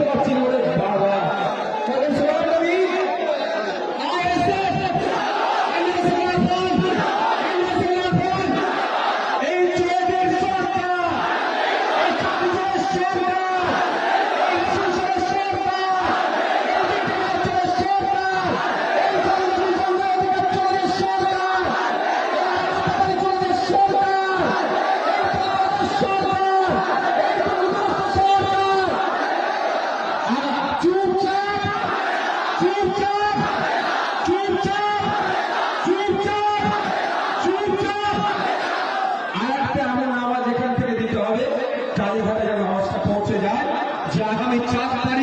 দেখতে পাচ্ছি না ওরে বাবা কালীঘাটে যেন আওয়াজটা পৌঁছে যায় যে আগামী 4 তারিখ